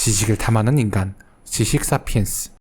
지식을 탐하는 인간, 지식 사피엔스.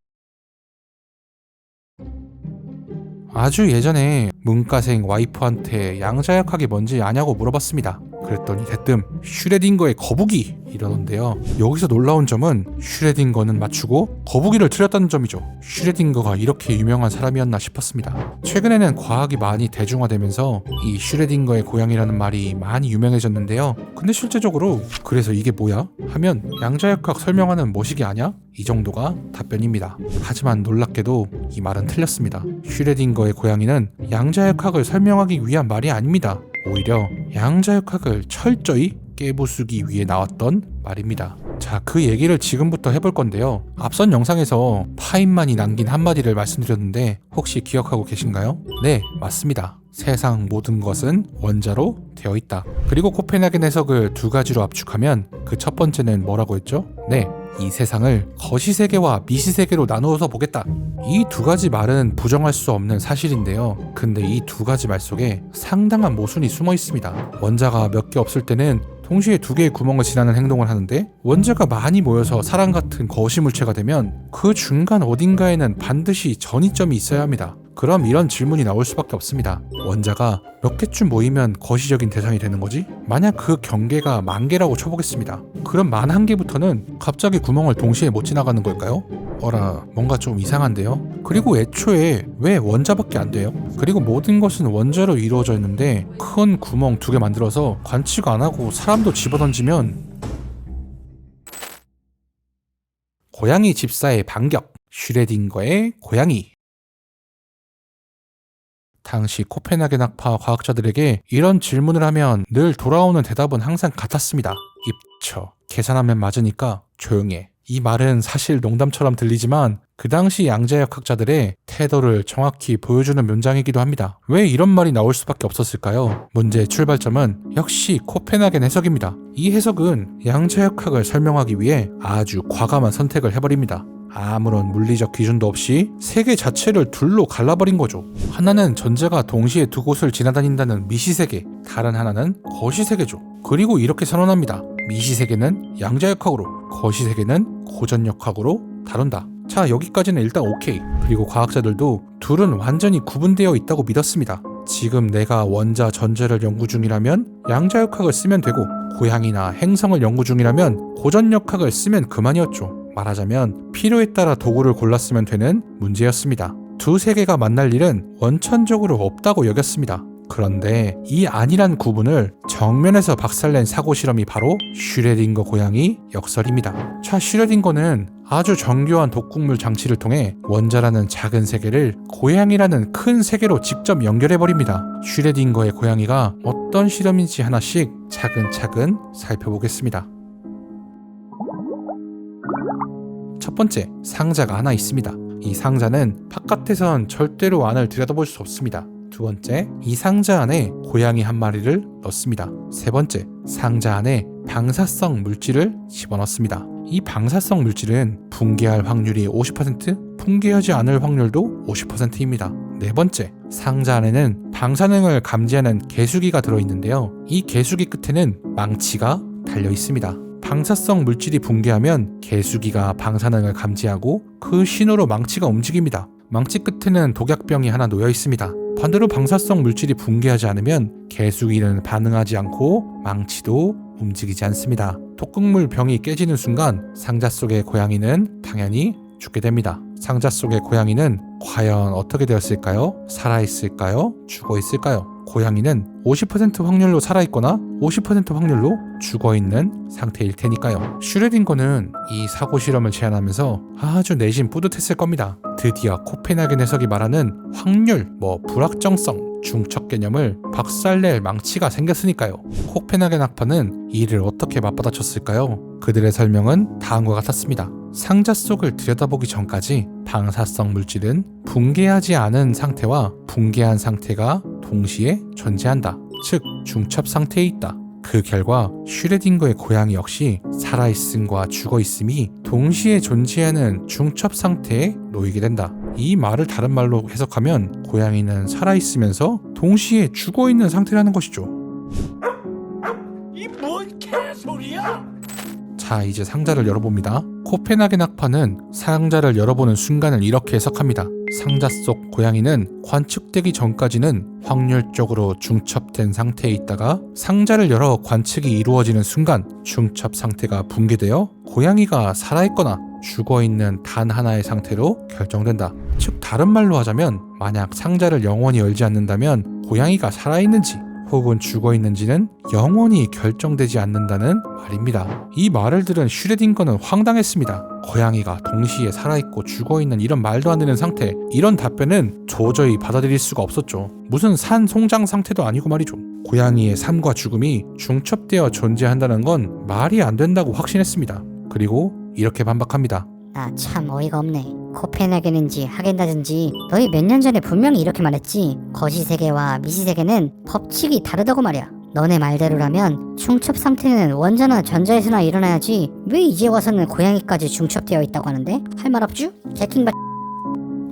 아주 예전에 문과생 와이프한테 양자역학이 뭔지 아냐고 물어봤습니다. 그랬더니 대뜸 슈레딩거의 거북이 이러던데요. 여기서 놀라운 점은 슈레딩거는 맞추고 거북이를 틀렸다는 점이죠. 슈레딩거가 이렇게 유명한 사람이었나 싶었습니다. 최근에는 과학이 많이 대중화되면서 이 슈레딩거의 고양이라는 말이 많이 유명해졌는데요. 근데 실제적으로 그래서 이게 뭐야? 하면 양자역학 설명하는 모식이 아냐? 이 정도가 답변입니다. 하지만 놀랍게도 이 말은 틀렸습니다. 슈레딩거의 고양이는 양자역학을 설명하기 위한 말이 아닙니다. 오히려 양자역학을 철저히 깨부수기 위해 나왔던 말입니다. 자, 그 얘기를 지금부터 해볼 건데요. 앞선 영상에서 파인만이 남긴 한마디를 말씀드렸는데 혹시 기억하고 계신가요? 네, 맞습니다. 세상 모든 것은 원자로 되어 있다. 그리고 코펜하겐 해석을 두 가지로 압축하면 그 첫 번째는 뭐라고 했죠? 네, 이 세상을 거시세계와 미시세계로 나누어서 보겠다. 이 두 가지 말은 부정할 수 없는 사실인데요. 근데 이 두 가지 말 속에 상당한 모순이 숨어 있습니다. 원자가 몇 개 없을 때는 동시에 두 개의 구멍을 지나는 행동을 하는데 원자가 많이 모여서 사랑 같은 거시물체가 되면 그 중간 어딘가에는 반드시 전이점이 있어야 합니다. 그럼 이런 질문이 나올 수밖에 없습니다. 원자가 몇 개쯤 모이면 거시적인 대상이 되는 거지? 만약 그 경계가 10,000개라고 쳐보겠습니다. 그럼 11,000개부터는 갑자기 구멍을 동시에 못 지나가는 걸까요? 어라, 뭔가 좀 이상한데요? 그리고 애초에 왜 원자밖에 안 돼요? 그리고 모든 것은 원자로 이루어져 있는데 큰 구멍 2개 만들어서 관측 안 하고 사람도 집어던지면 고양이 집사의 반격, 슈레딩거의 고양이. 당시 코펜하겐 학파 과학자들에게 이런 질문을 하면 늘 돌아오는 대답은 항상 같았습니다. 입처, 계산하면 맞으니까 조용해. 이 말은 사실 농담처럼 들리지만 그 당시 양자역학자들의 태도를 정확히 보여주는 문장이기도 합니다. 왜 이런 말이 나올 수밖에 없었을까요? 문제의 출발점은 역시 코펜하겐 해석입니다. 이 해석은 양자역학을 설명하기 위해 아주 과감한 선택을 해버립니다. 아무런 물리적 기준도 없이 세계 자체를 둘로 갈라버린 거죠. 하나는 전자가 동시에 두 곳을 지나다닌다는 미시세계, 다른 하나는 거시세계죠. 그리고 이렇게 선언합니다. 미시세계는 양자역학으로, 거시세계는 고전역학으로 다룬다. 자, 여기까지는 일단 오케이. 그리고 과학자들도 둘은 완전히 구분되어 있다고 믿었습니다. 지금 내가 원자 전자를 연구 중이라면 양자역학을 쓰면 되고, 고양이나 행성을 연구 중이라면 고전역학을 쓰면 그만이었죠. 말하자면 필요에 따라 도구를 골랐으면 되는 문제였습니다. 두 세계가 만날 일은 원천적으로 없다고 여겼습니다. 그런데 이 아니란 구분을 정면에서 박살낸 사고 실험이 바로 슈레딩거 고양이 역설입니다. 자, 슈레딩거는 아주 정교한 독극물 장치를 통해 원자라는 작은 세계를 고양이라는 큰 세계로 직접 연결해버립니다. 슈레딩거의 고양이가 어떤 실험인지 하나씩 차근차근 살펴보겠습니다. 첫 번째, 상자가 하나 있습니다. 이 상자는 바깥에선 절대로 안을 들여다볼 수 없습니다. 두 번째, 이 상자 안에 고양이 한 마리를 넣습니다. 세 번째, 상자 안에 방사성 물질을 집어넣습니다. 이 방사성 물질은 붕괴할 확률이 50%, 붕괴하지 않을 확률도 50%입니다. 네 번째, 상자 안에는 방사능을 감지하는 개수기가 들어있는데요. 이 개수기 끝에는 망치가 달려 있습니다. 방사성 물질이 붕괴하면 개수기가 방사능을 감지하고 그 신호로 망치가 움직입니다. 망치 끝에는 독약병이 하나 놓여 있습니다. 반대로 방사성 물질이 붕괴하지 않으면 개수기는 반응하지 않고 망치도 움직이지 않습니다. 독극물 병이 깨지는 순간 상자 속의 고양이는 당연히 죽게 됩니다. 상자 속의 고양이는 과연 어떻게 되었을까요? 살아있을까요? 죽어있을까요? 고양이는 50% 확률로 살아있거나 50% 확률로 죽어있는 상태일 테니까요. 슈레딩거는 이 사고 실험을 제안하면서 아주 내심 뿌듯했을 겁니다. 드디어 코펜하겐 해석이 말하는 확률, 불확정성, 중첩 개념을 박살낼 망치가 생겼으니까요. 코펜하겐 학파는 이를 어떻게 맞받아쳤을까요? 그들의 설명은 다음과 같았습니다. 상자 속을 들여다보기 전까지 방사성 물질은 붕괴하지 않은 상태와 붕괴한 상태가 동시에 존재한다. 즉, 중첩 상태에 있다. 그 결과 슈레딩거의 고양이 역시 살아있음과 죽어있음이 동시에 존재하는 중첩 상태에 놓이게 된다. 이 말을 다른 말로 해석하면 고양이는 살아있으면서 동시에 죽어있는 상태라는 것이죠. 이 뭔 개소리야? 자, 이제 상자를 열어봅니다. 코펜하겐 학파는 상자를 열어보는 순간을 이렇게 해석합니다. 상자 속 고양이는 관측되기 전까지는 확률적으로 중첩된 상태에 있다가 상자를 열어 관측이 이루어지는 순간 중첩 상태가 붕괴되어 고양이가 살아있거나 죽어있는 단 하나의 상태로 결정된다. 즉 다른 말로 하자면 만약 상자를 영원히 열지 않는다면 고양이가 살아있는지 혹은 죽어있는지는 영원히 결정되지 않는다는 말입니다. 이 말을 들은 슈레딩거는 황당했습니다. 고양이가 동시에 살아있고 죽어있는 이런 말도 안 되는 상태, 이런 답변은 도저히 받아들일 수가 없었죠. 무슨 산송장 상태도 아니고 말이죠. 고양이의 삶과 죽음이 중첩되어 존재한다는 건 말이 안 된다고 확신했습니다. 그리고 이렇게 반박합니다. 나 참 어이가 없네. 코펜하겐인지 하겐다든지 너희 몇 년 전에 분명히 이렇게 말했지. 거시세계와 미시세계는 법칙이 다르다고 말이야. 너네 말대로라면 중첩 상태는 원자나 전자에서나 일어나야지 왜 이제 와서는 고양이까지 중첩되어 있다고 하는데? 할 말 없쥬? 개킹바.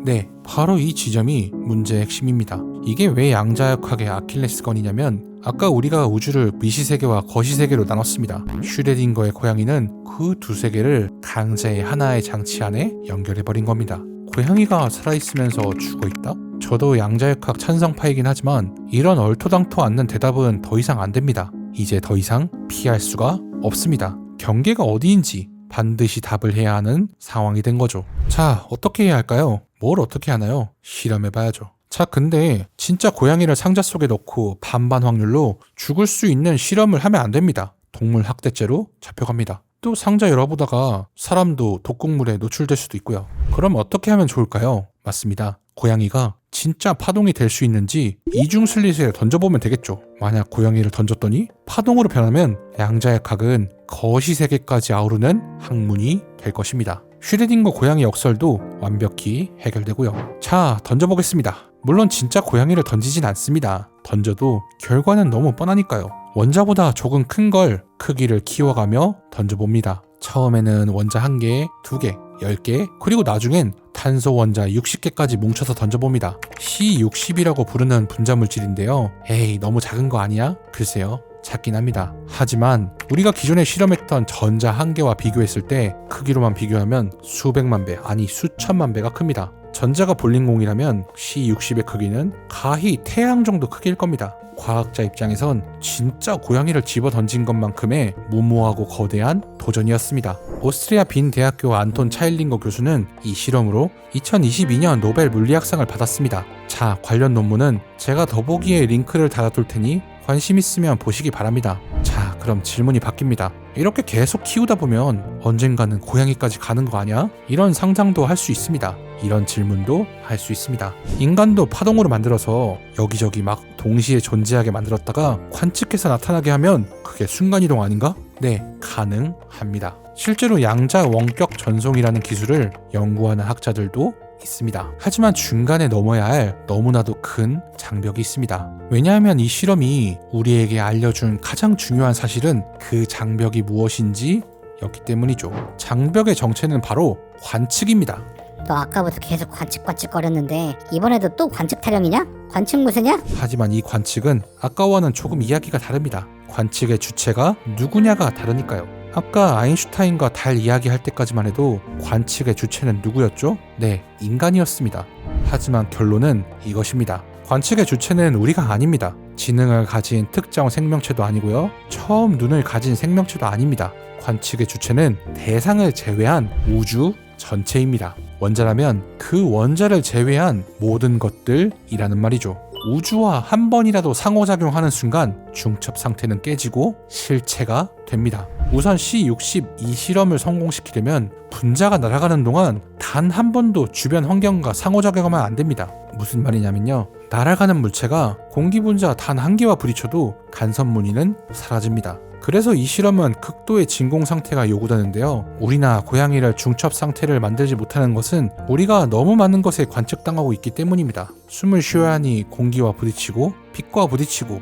네, 바로 이 지점이 문제의 핵심입니다. 이게 왜 양자역학의 아킬레스건이냐면 아까 우리가 우주를 미시세계와 거시세계로 나눴습니다. 슈레딩거의 고양이는 그 두 세계를 강제의 하나의 장치 안에 연결해버린 겁니다. 고양이가 살아있으면서 죽어있다? 저도 양자역학 찬성파이긴 하지만 이런 얼토당토 않는 대답은 더 이상 안 됩니다. 이제 더 이상 피할 수가 없습니다. 경계가 어디인지 반드시 답을 해야 하는 상황이 된 거죠. 자, 어떻게 해야 할까요? 뭘 어떻게 하나요? 실험해봐야죠. 자, 근데 진짜 고양이를 상자 속에 넣고 반반 확률로 죽을 수 있는 실험을 하면 안 됩니다. 동물 학대죄로 잡혀갑니다. 또 상자 열어보다가 사람도 독극물에 노출될 수도 있고요. 그럼 어떻게 하면 좋을까요? 맞습니다. 고양이가 진짜 파동이 될 수 있는지 이중슬릿에 던져보면 되겠죠. 만약 고양이를 던졌더니 파동으로 변하면 양자역학은 거시세계까지 아우르는 학문이 될 것입니다. 슈레딩거 고양이 역설도 완벽히 해결되고요. 자, 던져보겠습니다. 물론 진짜 고양이를 던지진 않습니다. 던져도 결과는 너무 뻔하니까요. 원자보다 조금 큰 걸 크기를 키워가며 던져봅니다. 처음에는 원자 1개, 2개, 10개, 그리고 나중엔 탄소 원자 60개까지 뭉쳐서 던져봅니다. C60이라고 부르는 분자물질인데요. 에이, 너무 작은 거 아니야? 글쎄요. 작긴 합니다. 하지만 우리가 기존에 실험했던 전자 1개와 비교했을 때 크기로만 비교하면 수백만 배, 아니 수천만 배가 큽니다. 전자가 볼링공이라면 C60의 크기는 가히 태양 정도 크기일 겁니다. 과학자 입장에선 진짜 고양이를 집어 던진 것만큼의 무모하고 거대한 도전이었습니다. 오스트리아 빈 대학교 안톤 차일링거 교수는 이 실험으로 2022년 노벨 물리학상을 받았습니다. 자, 관련 논문은 제가 더보기에 링크를 달아둘 테니 관심 있으면 보시기 바랍니다. 자, 그럼 질문이 바뀝니다. 이렇게 계속 키우다 보면 언젠가는 고양이까지 가는 거 아니야? 이런 상상도 할 수 있습니다. 이런 질문도 할 수 있습니다. 인간도 파동으로 만들어서 여기저기 막 동시에 존재하게 만들었다가 관측해서 나타나게 하면 그게 순간이동 아닌가? 네, 가능합니다. 실제로 양자 원격 전송이라는 기술을 연구하는 학자들도 있습니다. 하지만 중간에 넘어야 할 너무나도 큰 장벽이 있습니다. 왜냐하면 이 실험이 우리에게 알려준 가장 중요한 사실은 그 장벽이 무엇인지 였기 때문이죠. 장벽의 정체는 바로 관측입니다. 너 아까부터 계속 관측거렸는데 이번에도 또 관측 타령이냐? 관측 무쇠냐? 하지만 이 관측은 아까와는 조금 이야기가 다릅니다. 관측의 주체가 누구냐가 다르니까요. 아까 아인슈타인과 달 이야기할 때까지만 해도 관측의 주체는 누구였죠? 네, 인간이었습니다. 하지만 결론은 이것입니다. 관측의 주체는 우리가 아닙니다. 지능을 가진 특정 생명체도 아니고요. 처음 눈을 가진 생명체도 아닙니다. 관측의 주체는 대상을 제외한 우주 전체입니다. 원자라면 그 원자를 제외한 모든 것들이라는 말이죠. 우주와 한 번이라도 상호작용하는 순간 중첩 상태는 깨지고 실체가 됩니다. 우선 C60 이 실험을 성공시키려면 분자가 날아가는 동안 단 한 번도 주변 환경과 상호작용하면 안 됩니다. 무슨 말이냐면요. 날아가는 물체가 공기 분자 단 한 개와 부딪혀도 간섭 무늬는 사라집니다. 그래서 이 실험은 극도의 진공 상태가 요구되는데요. 우리나 고양이를 중첩 상태를 만들지 못하는 것은 우리가 너무 많은 것에 관측당하고 있기 때문입니다. 숨을 쉬어야 하니 공기와 부딪히고 빛과 부딪히고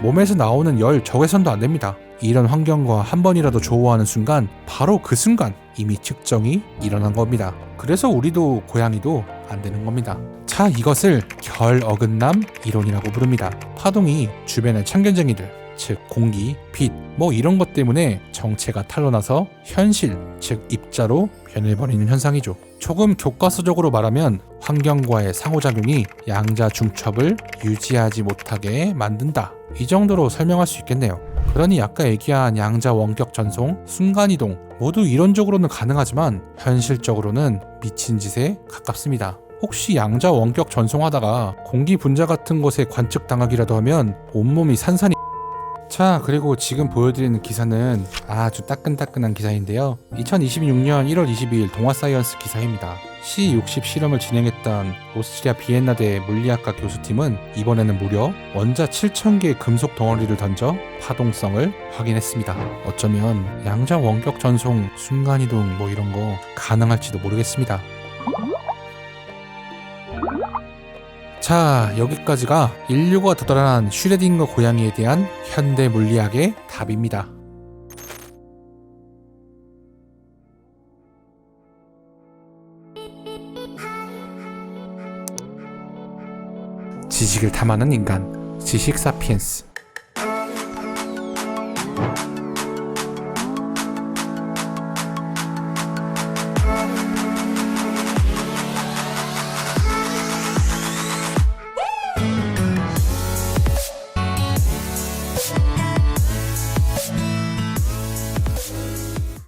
몸에서 나오는 열 적외선도 안 됩니다. 이런 환경과 한 번이라도 조우하는 순간 바로 그 순간 이미 측정이 일어난 겁니다. 그래서 우리도 고양이도 안 되는 겁니다. 자, 이것을 결 어긋남 이론이라고 부릅니다. 파동이 주변의 참견쟁이들 즉 공기, 빛, 뭐 이런 것 때문에 정체가 탄로나서 현실, 즉 입자로 변해버리는 현상이죠. 조금 교과서적으로 말하면 환경과의 상호작용이 양자 중첩을 유지하지 못하게 만든다. 이 정도로 설명할 수 있겠네요. 그러니 아까 얘기한 양자 원격 전송, 순간이동 모두 이론적으로는 가능하지만 현실적으로는 미친 짓에 가깝습니다. 혹시 양자 원격 전송하다가 공기 분자 같은 것에 관측당하기라도 하면 온몸이 산산이. 자, 그리고 지금 보여드리는 기사는 아주 따끈따끈한 기사인데요. 2026년 1월 22일 동아사이언스 기사입니다. C60 실험을 진행했던 오스트리아 비엔나대 물리학과 교수팀은 이번에는 무려 원자 7,000개의 금속 덩어리를 던져 파동성을 확인했습니다. 어쩌면 양자 원격 전송, 순간이동 뭐 이런 거 가능할지도 모르겠습니다. 자, 여기까지가 인류가 도달한 슈레딩거 고양이에 대한 현대 물리학의 답입니다. 지식을 탐하는 인간, 지식 사피엔스.